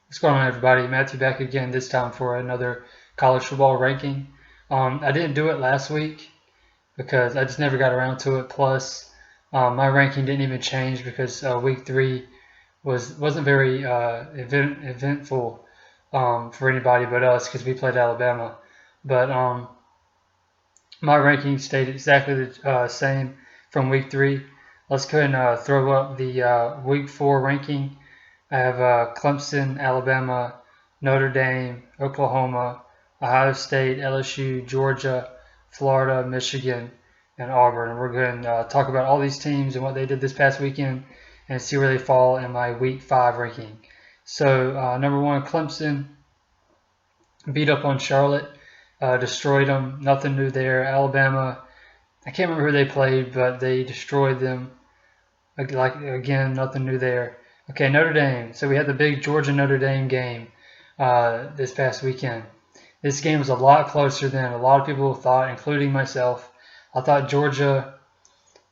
What's going on, everybody? Matthew back again, this time for another college football ranking. I didn't do it last week because I just never got around to it. Plus, my ranking didn't even change because week 3 wasn't very eventful for anybody but us because we played Alabama. But my ranking stayed exactly the same from week 3. Let's go ahead and throw up the week 4 ranking. I have Clemson, Alabama, Notre Dame, Oklahoma, Ohio State, LSU, Georgia, Florida, Michigan, and Auburn. And we're going to talk about all these teams and what they did this past weekend and see where they fall in my week 5 ranking. So, number 1, Clemson beat up on Charlotte, destroyed them. Nothing new there. Alabama, I can't remember who they played, but they destroyed them. Again, nothing new there. Okay, Notre Dame. So we had the big Georgia Notre Dame game this past weekend. This game was a lot closer than a lot of people thought, including myself. I thought Georgia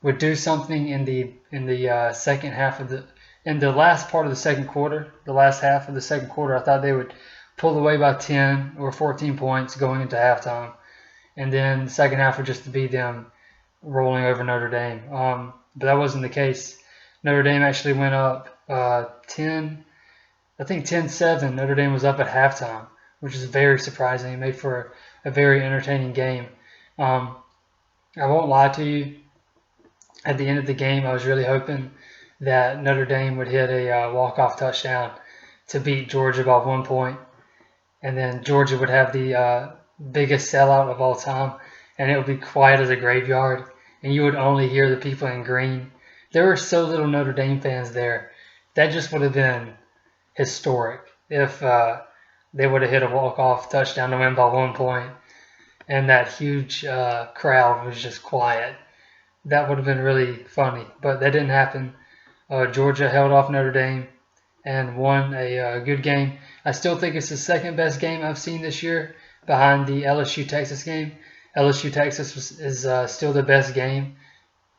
would do something in the second half of the last part of the second quarter, the last half of the second quarter. I thought they would pull away by 10 or 14 points going into halftime, and then the second half would just be them rolling over Notre Dame. But that wasn't the case. Notre Dame actually went up 10, I think 10-7. Notre Dame was up at halftime, which is very surprising. It made for a very entertaining game. I won't lie to you. At the end of the game, I was really hoping that Notre Dame would hit a walk-off touchdown to beat Georgia by 1 point, and then Georgia would have the biggest sellout of all time, and it would be quiet as a graveyard, and you would only hear the people in green. There were so little Notre Dame fans there. That just would have been historic if they would have hit a walk-off touchdown to win by 1 point, and that huge crowd was just quiet. That would have been really funny, but that didn't happen. Georgia held off Notre Dame and won a good game. I still think it's the second best game I've seen this year, behind the LSU-Texas game. LSU-Texas is still the best game,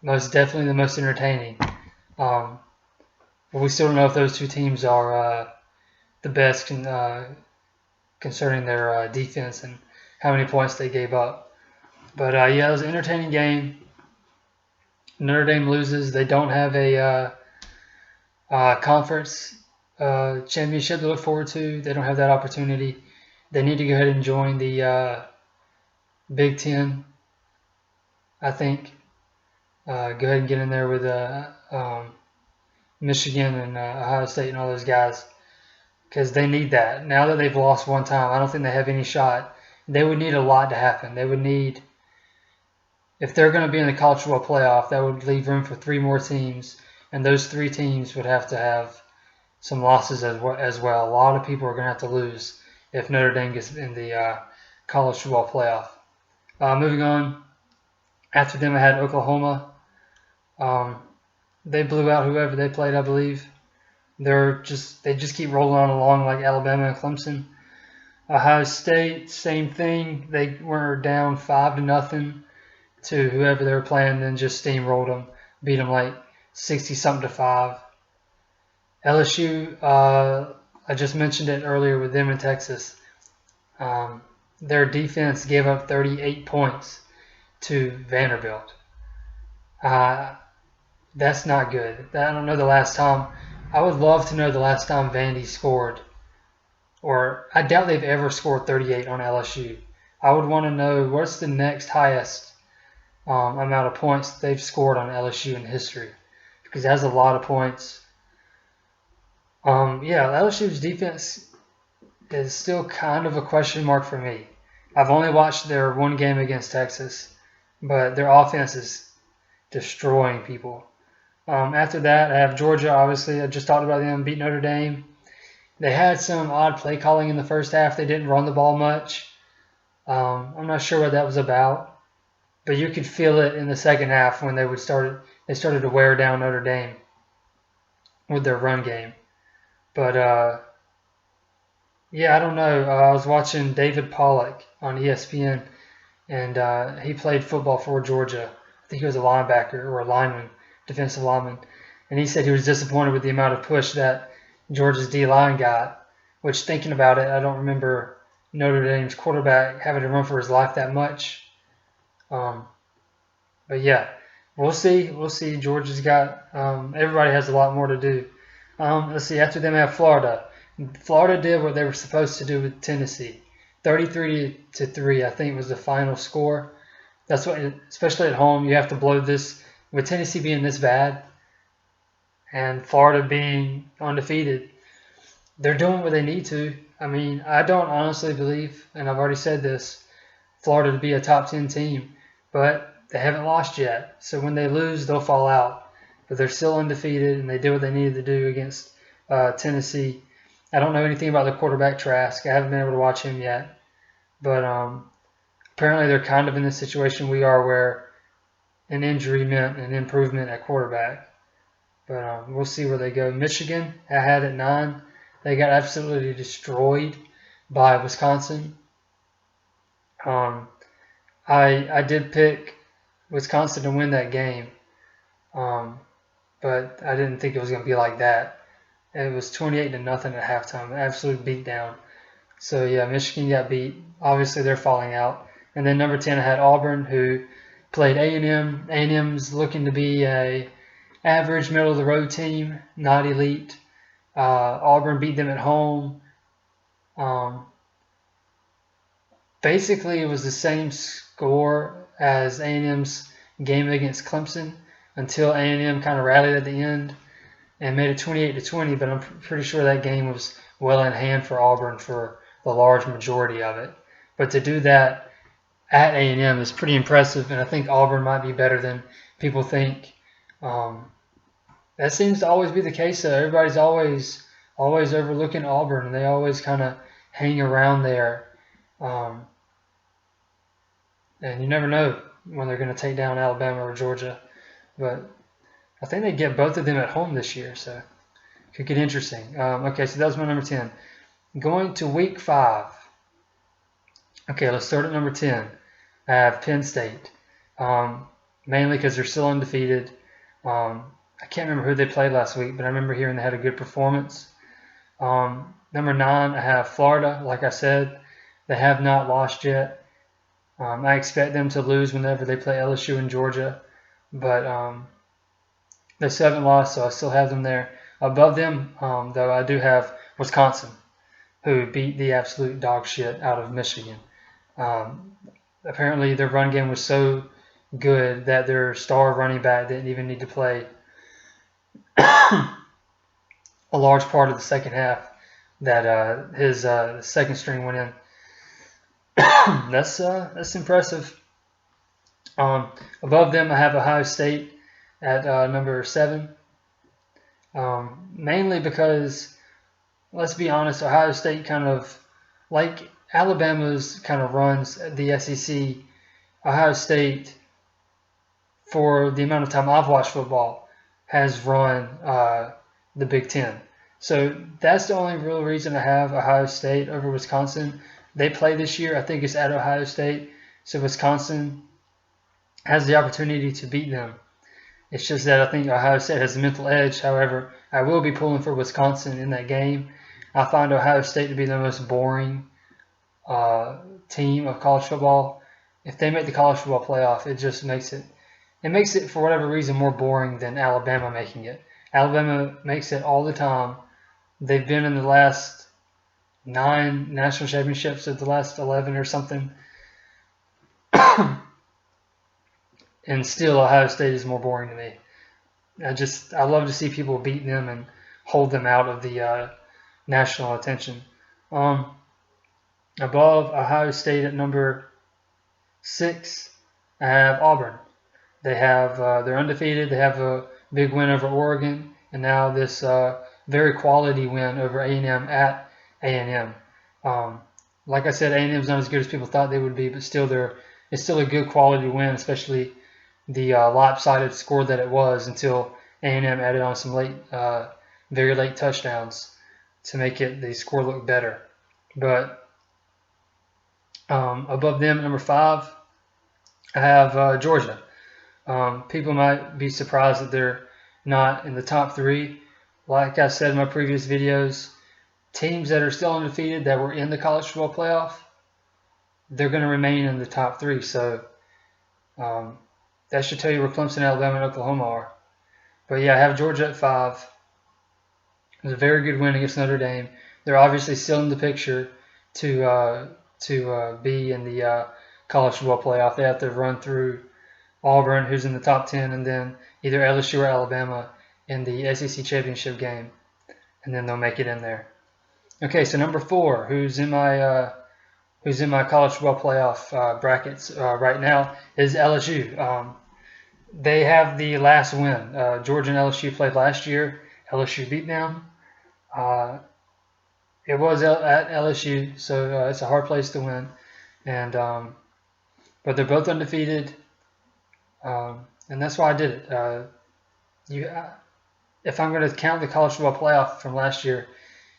most definitely the most entertaining. But we still don't know if those two teams are the best concerning their defense and how many points they gave up. But yeah, it was an entertaining game. Notre Dame loses. They don't have a conference championship to look forward to. They don't have that opportunity. They need to go ahead and join the Big Ten, I think. Go ahead and get in there with Michigan and Ohio State and all those guys, because they need that. Now that they've lost one time, I don't think they have any shot. They would need a lot to happen. They would need, if they're going to be in the college football playoff, that would leave room for 3 more teams, and those 3 teams would have to have some losses as well. A lot of people are going to have to lose if Notre Dame gets in the college football playoff. Moving on, after them I had Oklahoma. They blew out whoever they played, I believe. They just keep rolling on along like Alabama and Clemson. Ohio State, same thing. They were down 5-0 to whoever they were playing, then just steamrolled them, beat them like 60-something to 5. LSU, I just mentioned it earlier with them in Texas. Their defense gave up 38 points to Vanderbilt. That's not good. I don't know the last time. I would love to know the last time Vandy scored, or I doubt they've ever scored 38 on LSU. I would want to know what's the next highest amount of points they've scored on LSU in history, because that's a lot of points. Yeah, LSU's defense is still kind of a question mark for me. I've only watched their one game against Texas, but their offense is destroying people. After that, I have Georgia, obviously. I just talked about them, beat Notre Dame. They had some odd play calling in the first half. They didn't run the ball much. I'm not sure what that was about, but you could feel it in the second half when they started to wear down Notre Dame with their run game. But yeah, I don't know. I was watching David Pollock on ESPN, and he played football for Georgia. I think he was a linebacker or a lineman, defensive lineman, and he said he was disappointed with the amount of push that Georgia's D-line got which, thinking about it, I don't remember Notre Dame's quarterback having to run for his life that much. But yeah, we'll see. We'll see. Georgia's got everybody has a lot more to do. Let's see. After them, I have Florida. Florida did what they were supposed to do with Tennessee. 33-3, I think, was the final score. That's what, especially at home, you have to blow this. With Tennessee being this bad and Florida being undefeated, they're doing what they need to. I mean, I don't honestly believe, and I've already said this, Florida to be a top 10 team, but they haven't lost yet. So when they lose, they'll fall out. But they're still undefeated, and they did what they needed to do against Tennessee. I don't know anything about the quarterback Trask. I haven't been able to watch him yet. But apparently they're kind of in the situation we are where an injury meant an improvement at quarterback. But we'll see where they go. Michigan, I had at 9. They got absolutely destroyed by Wisconsin. I did pick Wisconsin to win that game, but I didn't think it was going to be like that. It was 28-0 at halftime, an absolute beatdown. So yeah, Michigan got beat. Obviously, they're falling out. And then number 10, I had Auburn, who played A&M. A&M's looking to be a average, middle of the road team, not elite. Auburn beat them at home. Basically, it was the same score as A&M's game against Clemson until A&M kind of rallied at the end and made it 28-20. But I'm pretty sure that game was well in hand for Auburn for the large majority of it. But to do that at A&M is pretty impressive, and I think Auburn might be better than people think. That seems to always be the case, though. Everybody's always overlooking Auburn, and they always kind of hang around there. And you never know when they're going to take down Alabama or Georgia. But I think they get both of them at home this year, so it could get interesting. Okay, so that was my number 10. Going to week 5. Okay, let's start at number 10. I have Penn State, mainly because they're still undefeated. I can't remember who they played last week, but I remember hearing they had a good performance. Number 9, I have Florida. Like I said, they have not lost yet. I expect them to lose whenever they play LSU and Georgia, but they still haven't lost, so I still have them there. Above them, though, I do have Wisconsin, who beat the absolute dog shit out of Michigan. Apparently, their run game was so good that their star running back didn't even need to play a large part of the second half, that his second string went in. That's impressive. Above them, I have Ohio State at number 7. Mainly because, let's be honest, Ohio State kind of, like Alabama's kind of runs the SEC, Ohio State, for the amount of time I've watched football, has run the Big Ten. So that's the only real reason I have Ohio State over Wisconsin. They play this year. I think it's at Ohio State. So Wisconsin has the opportunity to beat them. It's just that I think Ohio State has a mental edge. However, I will be pulling for Wisconsin in that game. I find Ohio State to be the most boring team of college football. If they make the college football playoff, it just makes it for whatever reason more boring than Alabama making it. Alabama makes it all the time. They've been in the last 9 national championships of the last 11 or something. And still, Ohio State is more boring to me. I love to see people beat them and hold them out of the national attention. Above Ohio State at number 6, I have Auburn. They're undefeated. They have a big win over Oregon, and now this very quality win over A&M at A&M. Like I said, A&M's not as good as people thought they would be, but still, it's still a good quality win, especially the lopsided score that it was until A&M added on some very late touchdowns to make the score look better. But above them, number 5, I have Georgia. People might be surprised that they're not in the top 3. Like I said in my previous videos, teams that are still undefeated that were in the college football playoff, they're going to remain in the top 3. So that should tell you where Clemson, Alabama, and Oklahoma are. But yeah, I have Georgia at 5. It was a very good win against Notre Dame. They're obviously still in the picture to be in the college football playoff. They have to run through Auburn, who's in the top 10, and then either LSU or Alabama in the SEC championship game, and then they'll make it in there. Okay, so number 4, who's in my college football playoff brackets right now is LSU. They have the last win. Georgia and LSU played last year. LSU beat them. It was at LSU, so it's a hard place to win. And but they're both undefeated, and that's why I did it. If I'm going to count the college football playoff from last year,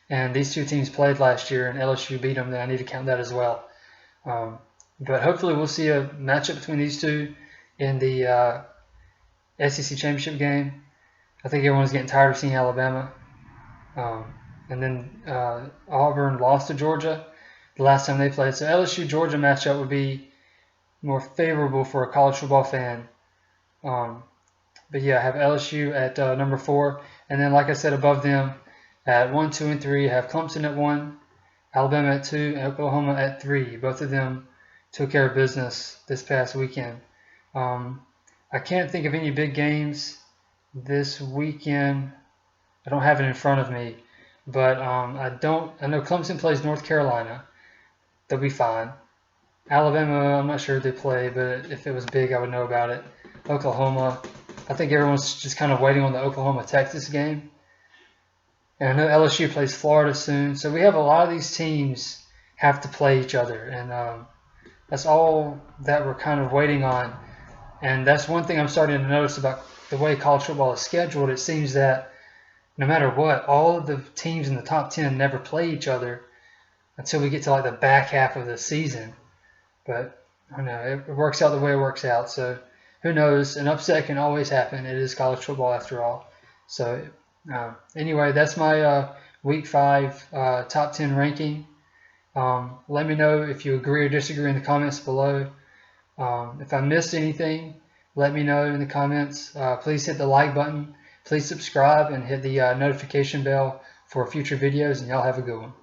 and these two teams played last year and LSU beat them, then I need to count that as well. But hopefully we'll see a matchup between these two in the SEC championship game. I think everyone's getting tired of seeing Alabama. And then Auburn lost to Georgia the last time they played. So LSU-Georgia matchup would be more favorable for a college football fan. But yeah, I have LSU at number 4. And then, like I said, above them at 1, 2, and 3, I have Clemson at 1, Alabama at 2, and Oklahoma at 3. Both of them took care of business this past weekend. I can't think of any big games this weekend. I don't have it in front of me, but I know Clemson plays North Carolina. They'll be fine. Alabama, I'm not sure if they play, but if it was big, I would know about it. Oklahoma, I think everyone's just kind of waiting on the Oklahoma-Texas game. And I know LSU plays Florida soon. So we have a lot of these teams have to play each other. And that's all that we're kind of waiting on. And that's one thing I'm starting to notice about the way college football is scheduled. It seems that no matter what, all of the teams in the top 10 never play each other until we get to like the back half of the season. But I don't know, it works out the way it works out. So who knows? An upset can always happen. It is college football after all. So anyway, that's my Week 5 top 10 ranking. Let me know if you agree or disagree in the comments below. If I missed anything, let me know in the comments. Please hit the like button. Please subscribe and hit the notification bell for future videos, and y'all have a good one.